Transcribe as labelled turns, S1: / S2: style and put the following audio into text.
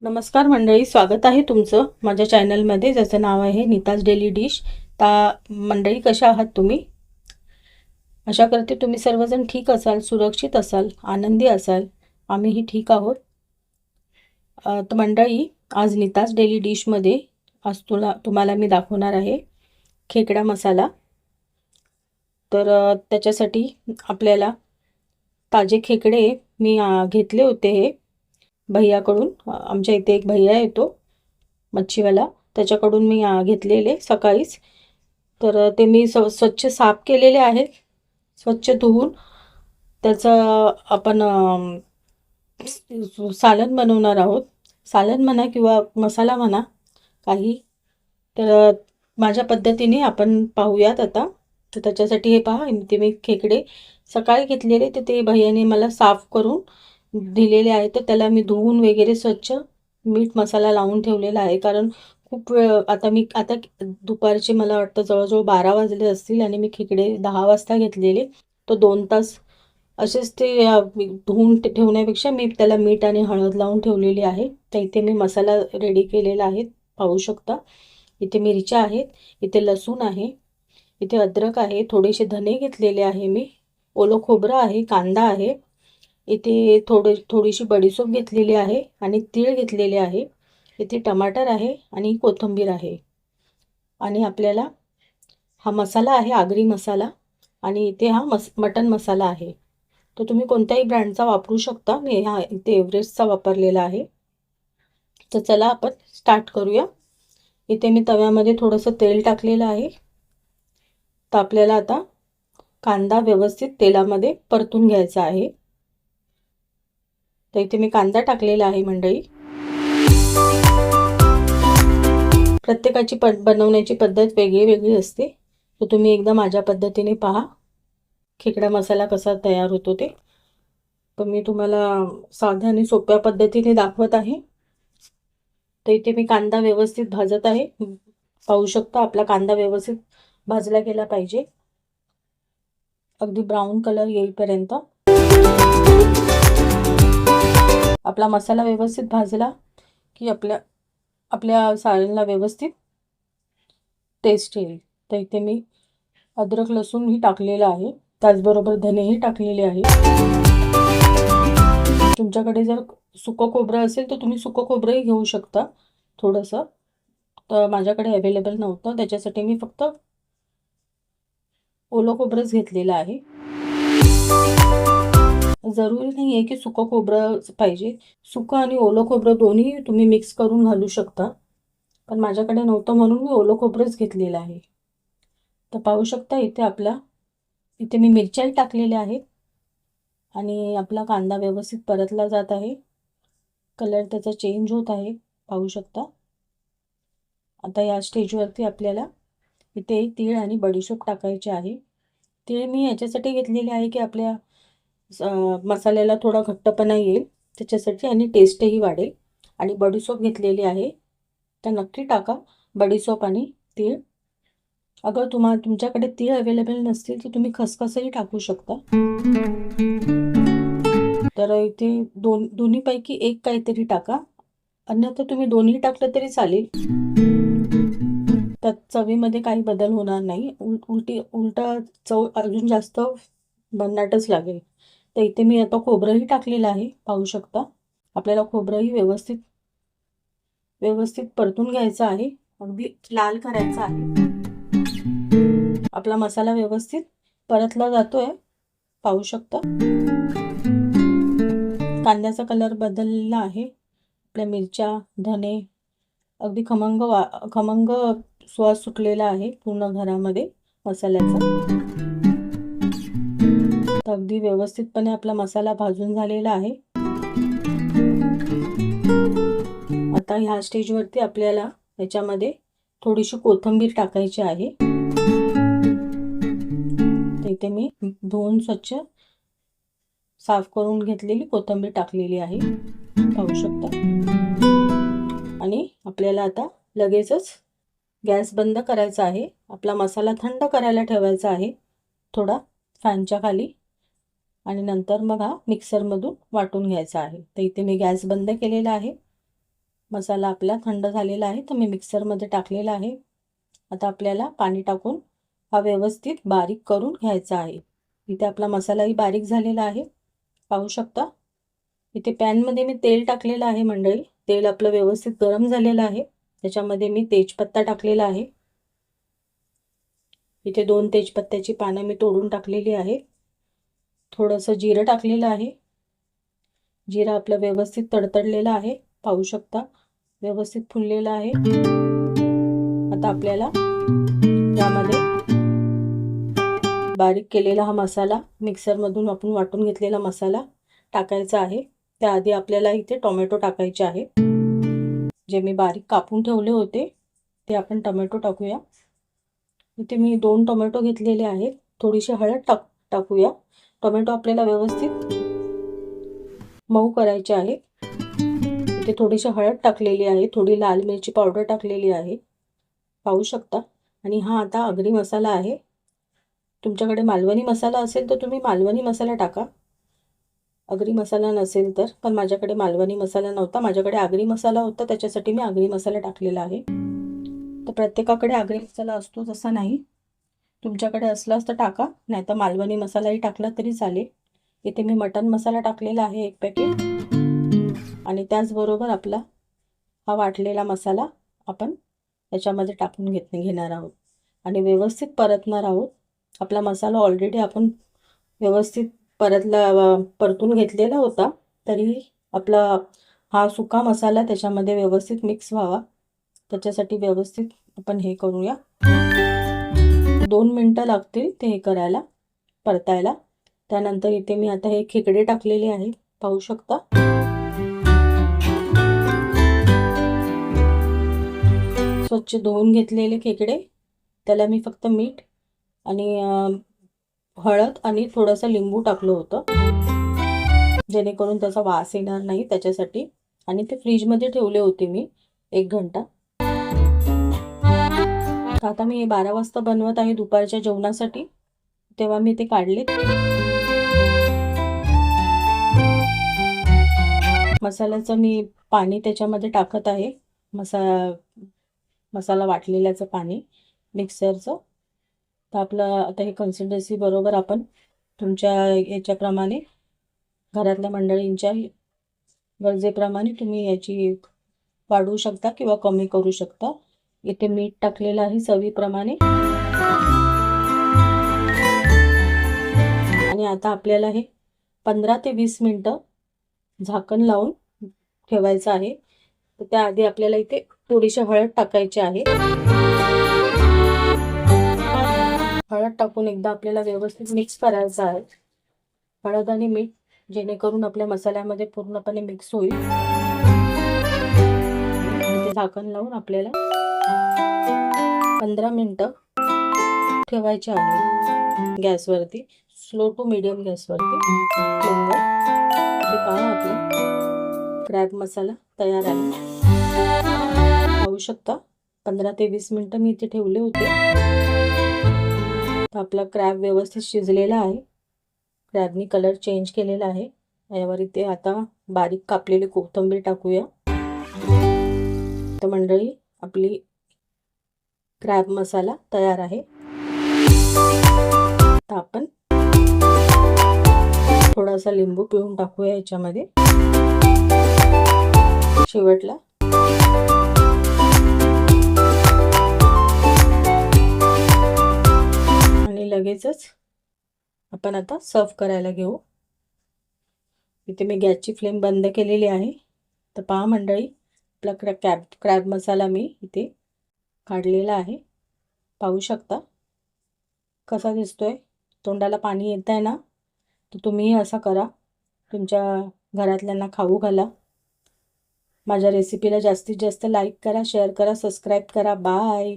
S1: नमस्कार मंडळी, स्वागत आहे तुमचं माझ्या चॅनलमध्ये, ज्याचं नाव आहे नीताज डेली डिश. मंडळी, कशा आहात तुम्ही? आशा करते तुम्ही सर्वजण ठीक असाल, सुरक्षित असाल, आनंदी असाल. आम्हीही ठीक आहोत. तर मंडळी, आज नीताज डेली डिशमध्ये आज तुम्हाला मी दाखवणार आहे खेकडा मसाला. तर त्याच्यासाठी आपल्याला ताजे खेकडे मी घेतले होते. हे भैयाकडून, आमच्या इथे एक भैया येतो मच्छीवाला, त्याच्याकडून मी घेतलेले सकाळीच. तर ते मी स्वच्छ साफ केलेले आहेत. स्वच्छ धुवून त्याचं आपण सालन बनवणार आहोत. सालन म्हणा किंवा मसाला म्हणा, काही. तर माझ्या पद्धतीने आपण पाहूयात आता. तर त्याच्यासाठी हे पहा, ते मी खेकडे सकाळी घेतलेले, तर ते भैयाने मला साफ करून दिलेले आहे. तर त्याला मी धुवून वगैरे स्वच्छ मीठ मसाला लावून ठेवलेला आहे. कारण खूप वेळ, आता दुपारचे मला वाटतं जवळजवळ 12 वाजले असतील आणि मी खेकडे 10 वाजता घेतलेले. तर 2 तास असेच ते धुवून ठेवण्यापेक्षा मी त्याला मीठ आणि हळद लावून ठेवलेली आहे. तर इथे मी मसाला रेडी केलेला आहे, पाहू शकता. इथे मिरच्या आहेत, इथे लसूण आहे, इथे अद्रक आहे, थोडेसे धने घेतलेले आहे मी, ओलं खोबरं आहे, कांदा आहे, इथे थोडीशी बडीशोप घेतलेली आहे आणि तीळ घेतलेले आहे. इथे टमाटर आहे आणि कोथिंबीर आहे. आणि आपल्याला हा मसाला आहे, आगरी मसाला. आणि इथे हा मटन मसाला आहे. तो तुम्ही कोणत्याही ब्रँडचा वापरू शकता. मी हा इथे एव्हरेस्टचा वापरलेला आहे. तर चला आपण स्टार्ट करूया. इथे मी तव्यामध्ये थोडंसं तेल टाकलेलं आहे. तर आपल्याला आता कांदा व्यवस्थित तेलामध्ये परतून घ्यायचा आहे. तर इथे मी कांदा टाकलेला आहे मंडळी. प्रत्येकाची बनवण्याची पद्धत वेगळी वेगळी असते. तर तुम्ही एकदा माझ्या पद्धतीने पहा खेकडा मसाला कसा तयार होतो ते. तर मी तुम्हाला साध्या आणि सोप्या पद्धतीने दाखवत आहे. तर इथे मी कांदा व्यवस्थित भाजत आहे. पाहू शकता, आपला कांदा व्यवस्थित भाजला गेला पाहिजे, अगदी ब्राऊन कलर येईपर्यंत. आपला मसाला व्यवस्थित भाजला की आपल्या साळणला व्यवस्थित टेस्ट येईल. तर इथे मी अद्रक लसूणही टाकलेलं आहे, त्याचबरोबर धनेही टाकलेले आहे. तुमच्याकडे जर सुकं खोबरं असेल तर तुम्ही सुकं खोबरंही घेऊ शकता थोडंसं. तर माझ्याकडे अवेलेबल नव्हतं, त्याच्यासाठी मी फक्त ओलं खोबरंच घेतलेलं आहे. जरुरी नाही आहे की सुकं खोबरं पाहिजे. सुकं आणि ओलं खोबरं दोन्ही तुम्ही मिक्स करून घालू शकता. पण माझ्याकडे नव्हतं म्हणून मी ओलं खोबरंच घेतलेलं आहे. तर पाहू शकता, इथे मी मिरच्याही टाकलेल्या आहेत आणि आपला कांदा व्यवस्थित परतला जात आहे. कलर त्याचा चेंज होत आहे, पाहू शकता. आता या स्टेजवरती आपल्याला इथे तीळ आणि बडीशोप टाकायचे आहे. तीळ मी याच्यासाठी घेतलेली आहे की आपल्या मसाल्याला थोडा घट्टपणा येईल त्याच्यासाठी, आणि टेस्टही वाढेल. आणि बडीशोप घेतलेली आहे, तर नक्की टाका बडीशोप आणि तीळ. अगर तुमच्याकडे तीळ अवेलेबल नसतील तर तुम्ही खसखसही टाकू शकता. तर इथे दोन्हीपैकी एक काहीतरी टाका, अन्यथा तुम्ही दोन्ही टाकलं तरी चालेल. त्यात चवीमध्ये काही बदल होणार नाही, उलटा चव अजून जास्त भन्नाटच लागेल. तर इथे मी आता खोबरंही टाकलेलं आहे, पाहू शकता. आपल्याला खोबरंही व्यवस्थित परतून घ्यायचं आहे, अगदी लाल करायचं आहे. आपला मसाला व्यवस्थित परतला जातोय, पाहू शकता. कांद्याचा कलर बदलला आहे. आपल्या मिरच्या, धने, अगदी खमंग सुवास सुटलेला आहे पूर्ण घरामध्ये मसाल्याचा. अगदी व्यवस्थितपणे आपला मसाला भाजून झालेला आहे. आता ह्या स्टेजवरती आपल्याला याच्यामध्ये थोडीशी कोथिंबीर टाकायची आहे. तर इथे मी धुवून स्वच्छ साफ करून घेतलेली कोथिंबीर टाकलेली आहे, पाहू शकता. आणि आपल्याला आता लगेचच गॅस बंद करायचा आहे. आपला मसाला थंड करायला ठेवायचा आहे थोडा फॅनच्या खाली, आणि नंतर मग हा मिक्सरमधून वाटून घ्यायचा आहे. तर इथे मी गॅस बंद केलेला आहे. मसाला आपला थंड झालेला आहे, तर मी मिक्सरमध्ये टाकलेला आहे. आता आपल्याला पाणी टाकून हा व्यवस्थित बारीक करून घ्यायचा आहे. इथे आपला मसालाही बारीक झालेला आहे, पाहू शकता. इथे पॅनमध्ये मी तेल टाकलेलं आहे मंडळी. तेल आपलं व्यवस्थित गरम झालेलं आहे. त्याच्यामध्ये मी तेजपत्ता टाकलेला आहे. इथे 2 तेजपत्त्याची पानं मी तोडून टाकलेली आहे. थोडंसं जिरं टाकलेलं आहे. जिरं आपलं व्यवस्थित तडतडलेलं आहे, पाहू शकता. व्यवस्थित फुललेलं आहे. आता आपल्याला यामध्ये बारीक केलेला हा मसाला, मिक्सरमधून आपण वाटून घेतलेला मसाला टाकायचा आहे. त्याआधी आपल्याला इथे टोमॅटो टाकायचे आहे. जे मी बारीक कापून ठेवले होते ते आपण टोमॅटो टाकूया. इथे मी 2 टोमॅटो घेतलेले आहेत. थोडीशी हळद टाकूया. टोमॅटो आपल्याला व्यवस्थित मऊ करायचे आहे. इथे थोडीशी हळद टाकलेली आहे, थोडी लाल मिरची पावडर टाकलेली आहे, पाहू शकता. आणि हा आता आगरी मसाला आहे. तुमच्याकडे मालवणी मसाला असेल तर तुम्ही मालवणी मसाला टाका. आगरी मसाला नसेल तर, पण माझ्याकडे मालवणी मसाला नव्हता, माझ्याकडे आगरी मसाला होता, त्याच्यासाठी मी आगरी मसाला टाकलेला आहे. तर प्रत्येकाकडे आगरी मसाला असतो तसा नाही. तुमच्याकडे असलाच तर टाका, नाही तर मालवणी मसालाही टाकला तरी चालेल. इथे मी मटण मसाला टाकलेला आहे 1 पॅकेट. आणि त्याचबरोबर आपला हा वाटलेला मसाला आपण याच्यामध्ये टाकून घेणार आहोत आणि व्यवस्थित परतणार आहोत. आपला मसाला ऑलरेडी आपण व्यवस्थित परतून घेतलेला होता, तरी आपला हा सुका मसाला त्याच्यामध्ये व्यवस्थित मिक्स व्हावा, त्याच्यासाठी व्यवस्थित आपण हे करूया. 2 मिनटं लागतील ते हे करायला, परतायला. त्यानंतर इथे मी आता हे खेकडे टाकलेले आहे, पाहू शकता. स्वच्छ धुवून घेतलेले खेकडे, त्याला मी फक्त मीठ आणि हळद आणि थोडंसं लिंबू टाकलं होतं, जेणेकरून त्याचा वास येणार नाही त्याच्यासाठी. आणि ते फ्रीजमध्ये ठेवले होते मी 1 घंटा. आता मी 12 वाजता बनवत आहे दुपारच्या जेवणासाठी, तेव्हा मी ते काढले. मसाल्याचं मी पाणी त्याच्यामध्ये टाकत आहे, मसाला वाटलेल्याचं पाणी मिक्सरचं. तर आपलं आता हे कन्सिस्टन्सी बरोबर आपण तुमच्या याच्याप्रमाणे, घरातल्या मंडळींच्या गरजेप्रमाणे तुम्ही याची वाढवू शकता किंवा कमी करू शकता. इथे मीठ टाकलेलं आहे चवीप्रमाणे. आणि आता आपल्याला हे 15 ते 20 मिनटं झाकण लावून ठेवायचं आहे. तर त्याआधी आपल्याला इथे थोडीशी हळद टाकायची आहे. हळद टाकून एकदा आपल्याला व्यवस्थित मिक्स करायचं आहे, हळद आणि मीठ, जेणेकरून आपल्या मसाल्यामध्ये पूर्णपणे मिक्स होईल. झाकण लावून आपल्याला 15 मिनटं ठेवायचे आहे गॅसवरती, स्लो टू मीडियम गॅसवरती. पहा आपला क्रॅब मसाला तयार आहे, पाहू शकता. 15 ते 20 मिनटं मी इथे ठेवले होते. तर आपला क्रॅब व्यवस्थित शिजलेला आहे, क्रॅबनी कलर चेंज केलेला आहे. यावर इथे आता बारीक कापलेली कोथिंबीर टाकूया. तर मंडळी, आपली क्रॅब मसाला तयार आहे. तर आपण थोडासा लिंबू पिळून टाकूया याच्यामध्ये शेवटला. आणि लगेचच आपण आता सर्व करायला घेऊ. इथे मी गॅसची फ्लेम बंद केलेली आहे. तर पहा मंडळी, आपला क्रॅब मसाला मी इथे काढलेला आहे, पाहू शकता कसा दिसतोय. तोंडाला पाणी येत आहे ना, तर तुम्हीही असा करा, तुमच्या घरातल्यांना खाऊ घाला. माझ्या रेसिपीला जास्तीत जास्त लाईक करा, शेअर करा, सबस्क्राईब करा. बाय.